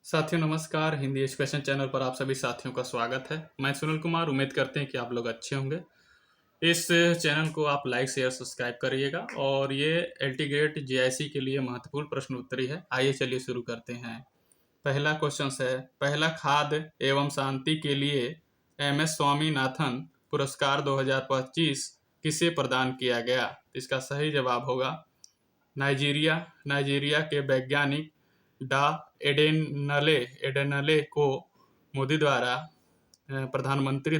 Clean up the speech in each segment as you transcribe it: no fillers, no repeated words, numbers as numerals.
साथियों नमस्कार। Hindi education channel पर आप सभी साथियों का स्वागत है। मैं सुनील कुमार। उम्मीद करते हैं कि आप लोग अच्छे होंगे। इस चैनल को आप लाइक शेयर सब्सक्राइब करिएगा और ये एलटी ग्रेड जेआईसी के लिए महत्वपूर्ण प्रश्न उत्तरी है। आइए चलिए शुरू करते हैं। पहला क्वेश्चन है, पहला खाद्य एवं शांति के लिए एमएस स्वामीनाथन पुरस्कार 2025 किसे प्रदान किया गया? इसका सही जवाब होगा नाइजीरिया के वैज्ञानिक डा एडेनले को मोदी द्वारा प्रधानमंत्री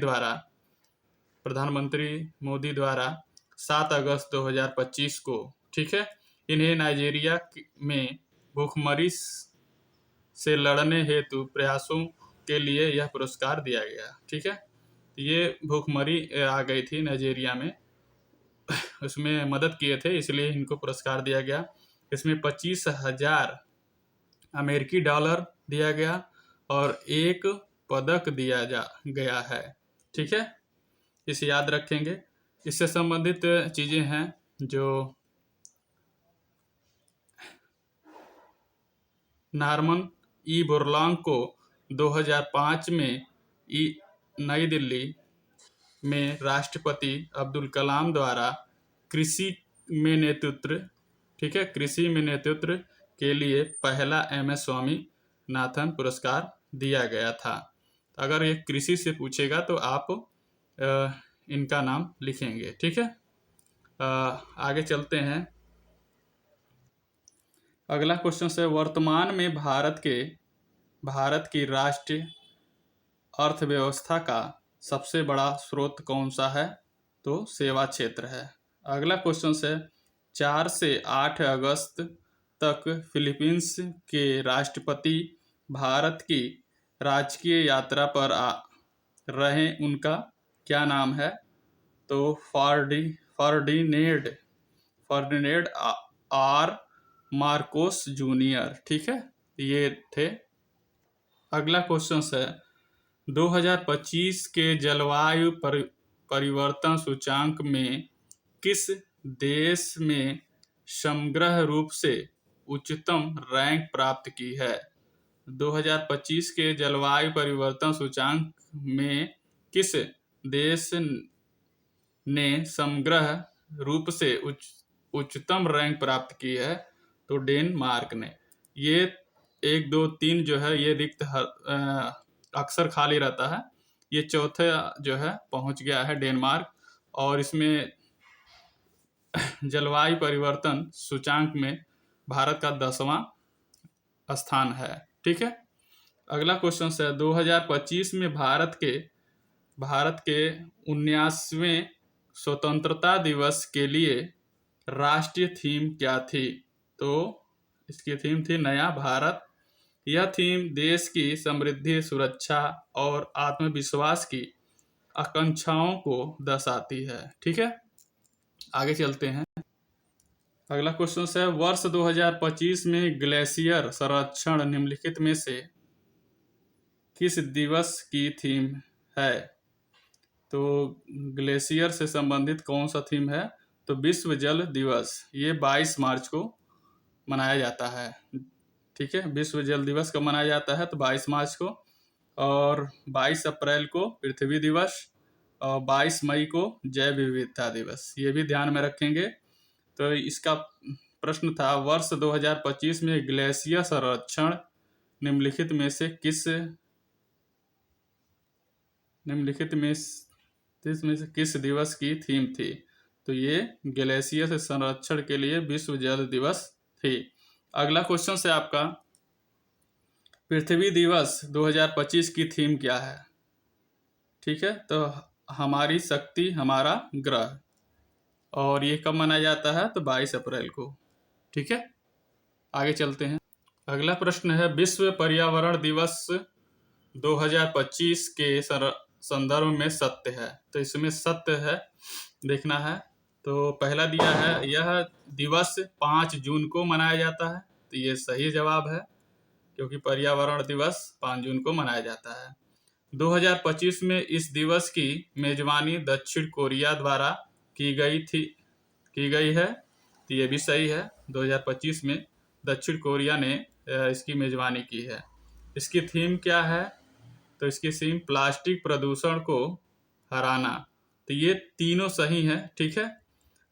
मोदी द्वारा 7 अगस्त 2025 को, ठीक है, इन्हें नाइजीरिया में भूखमरी से लड़ने हेतु प्रयासों के लिए यह पुरस्कार दिया गया। ठीक है, ये भूखमरी आ गई थी नाइजीरिया में, उसमें मदद किए थे, इसलिए इनको पुरस्कार दिया गया। इसमें 25,000 अमेरिकी डॉलर दिया गया और एक पदक दिया गया है। ठीक है, इसे याद रखेंगे। इससे संबंधित चीजें हैं जो नॉर्मन ई बोरलॉन्ग को 2005 में नई दिल्ली में राष्ट्रपति अब्दुल कलाम द्वारा कृषि में नेतृत्व, ठीक है, कृषि में नेतृत्व के लिए पहला एमएस स्वामीनाथन पुरस्कार दिया गया था। अगर ये कृषि से पूछेगा तो आप इनका नाम लिखेंगे। ठीक है, आगे चलते हैं। अगला क्वेश्चन है, वर्तमान में भारत की राष्ट्रीय अर्थव्यवस्था का सबसे बड़ा स्रोत कौन सा है? तो सेवा क्षेत्र है। अगला क्वेश्चन है, 4 से 8 अगस्त तक फिलीपींस के राष्ट्रपति भारत की राजकीय यात्रा पर रहे, उनका क्या नाम है? तो फर्डिनेंड आर मार्कोस जूनियर। ठीक है, ये थे। अगला क्वेश्चन है, 2025 के जलवायु परिवर्तन सूचांक में किस देश में समग्र रूप से उच्चतम रैंक प्राप्त की है? 2025 के जलवायु परिवर्तन सूचांक में किस देश ने समग्र रूप से उच्चतम रैंक प्राप्त की है? तो डेनमार्क ने। ये 1, 2, 3 जो है ये रिक्त अक्सर खाली रहता है। ये चौथे जो है पहुंच गया है डेनमार्क, और इसमें जलवायु परिवर्तन सूचांक में भारत का 10वां स्थान है। ठीक है, अगला क्वेश्चन है, 2025 में भारत के 19वें स्वतंत्रता दिवस के लिए राष्ट्रीय थीम क्या थी? तो इसकी थीम थी नया भारत। यह थीम देश की समृद्धि, सुरक्षा और आत्मविश्वास की आकांक्षाओं को दर्शाती है। ठीक है, आगे चलते हैं। अगला क्वेश्चन है, वर्ष 2025 में ग्लेशियर संरक्षण निम्नलिखित में से किस दिवस की थीम है? तो ग्लेशियर से संबंधित कौन सा थीम है? तो विश्व जल दिवस। ये 22 मार्च को मनाया जाता है। ठीक है, विश्व जल दिवस कब मनाया जाता है? तो 22 मार्च को। और 22 अप्रैल को पृथ्वी दिवस, और 22 मई को जैव विविधता दिवस। ये भी ध्यान में रखेंगे। तो इसका प्रश्न था, वर्ष 2025 में ग्लेशियर संरक्षण निम्नलिखित में से किस दिवस की थीम थी? तो ये ग्लेशियर से संरक्षण के लिए विश्व जल दिवस थी। अगला क्वेश्चन है आपका, पृथ्वी दिवस 2025 की थीम क्या है? ठीक है, तो हमारी शक्ति हमारा ग्रह, और ये कब मनाया जाता है? तो 22 अप्रैल को। ठीक है, आगे चलते हैं। अगला प्रश्न है, विश्व पर्यावरण दिवस 2025 के संदर्भ में सत्य है। तो इसमें सत्य है देखना है। तो पहला दिया है, यह दिवस 5 जून को मनाया जाता है। तो ये सही जवाब है, क्योंकि पर्यावरण दिवस 5 जून को मनाया जाता है। 2025 में इस दिवस की मेजबानी दक्षिण कोरिया द्वारा की गई है। तो ये भी सही है, 2025 में दक्षिण कोरिया ने इसकी मेजबानी की है। इसकी थीम क्या है? तो इसकी थीम प्लास्टिक प्रदूषण को हराना। तो ये तीनों सही हैं, ठीक है।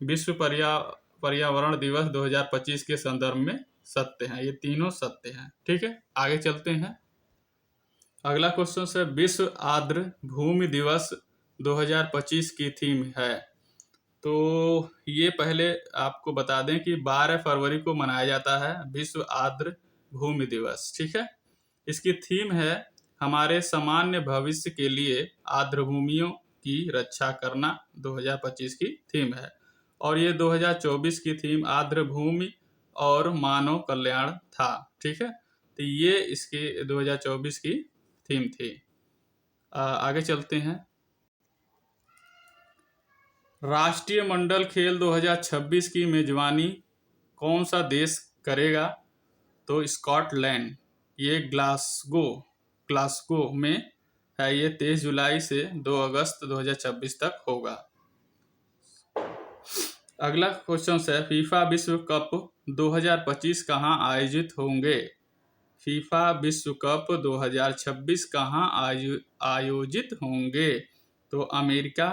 विश्व पर्यावरण दिवस 2025 के संदर्भ में सत्य हैं, ये तीनों सत्य हैं, ठीक है। आगे चलते हैं। अगला क्वेश्चन है विश्व आर्द्र भूमि दिवस 2025 की थीम है। तो ये पहले आपको बता दें कि 12 फरवरी को मनाया जाता है विश्व आर्द्र भूमि दिवस, ठीक है। इसकी थीम है हमारे सामान्य भविष्य के लिए आर्द्र भूमियों की रक्षा करना, 2025 की थीम है। और ये 2024 की थीम आर्द्र भूमि और मानव कल्याण था, ठीक है। तो ये इसकी 2024 की थीम थी। आगे चलते हैं। राष्ट्रीय मंडल खेल 2026 की मेजबानी कौन सा देश करेगा? तो स्कॉटलैंड। ये ग्लासगो में है। ये 23 जुलाई से 2 अगस्त 2026 तक होगा। अगला क्वेश्चन है फीफा विश्व कप 2025 कहाँ आयोजित होंगे? फीफा विश्व कप 2026 कहाँ आयोजित होंगे? तो अमेरिका,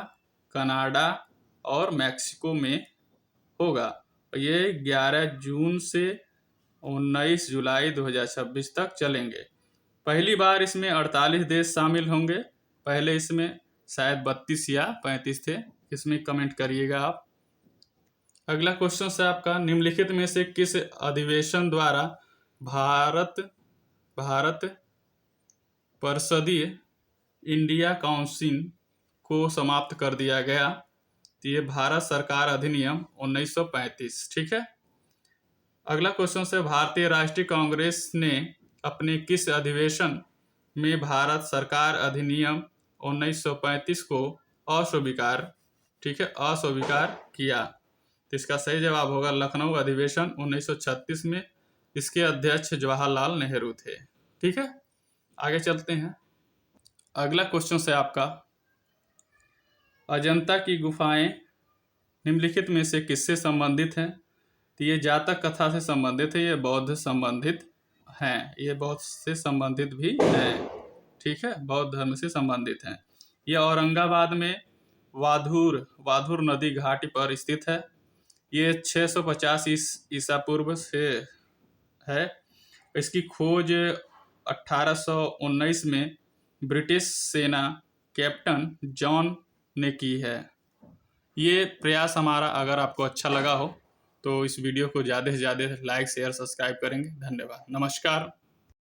कनाडा और मैक्सिको में होगा। ये 11 जून से 19 जुलाई 2026 तक चलेंगे। पहली बार इसमें 48 देश शामिल होंगे। पहले इसमें शायद 32 या 35 थे। इसमें कमेंट करिएगा आप। अगला क्वेश्चन है आपका निम्नलिखित में से किस अधिवेशन द्वारा भारत परिषदीय इंडिया काउंसिल को समाप्त कर दिया गया? तो ये भारत सरकार अधिनियम 1935, ठीक है। अगला क्वेश्चन है भारतीय राष्ट्रीय कांग्रेस ने अपने किस अधिवेशन में भारत सरकार अधिनियम 1935 को अस्वीकार, ठीक है, अस्वीकार किया? तो इसका सही जवाब होगा लखनऊ अधिवेशन 1936 में। इसके अध्यक्ष जवाहरलाल नेहरू थे, ठीक है। आगे चलते हैं। अगला क्वेश्चन है आपका अजंता की गुफाएं निम्नलिखित में से किससे संबंधित हैं? तो ये जातक कथा से संबंधित है, ये बौद्ध संबंधित हैं, ये बौद्ध से संबंधित भी हैं, ठीक है, बौद्ध धर्म से संबंधित हैं। ये औरंगाबाद में वाधुर नदी घाटी पर स्थित है। ये 650 ईसा पूर्व से है। इसकी खोज 1819 में ब्रिटिश सेना कैप्टन जॉन ने की है। ये प्रयास हमारा अगर आपको अच्छा लगा हो तो इस वीडियो को ज़्यादा से ज़्यादा लाइक शेयर सब्सक्राइब करेंगे। धन्यवाद, नमस्कार।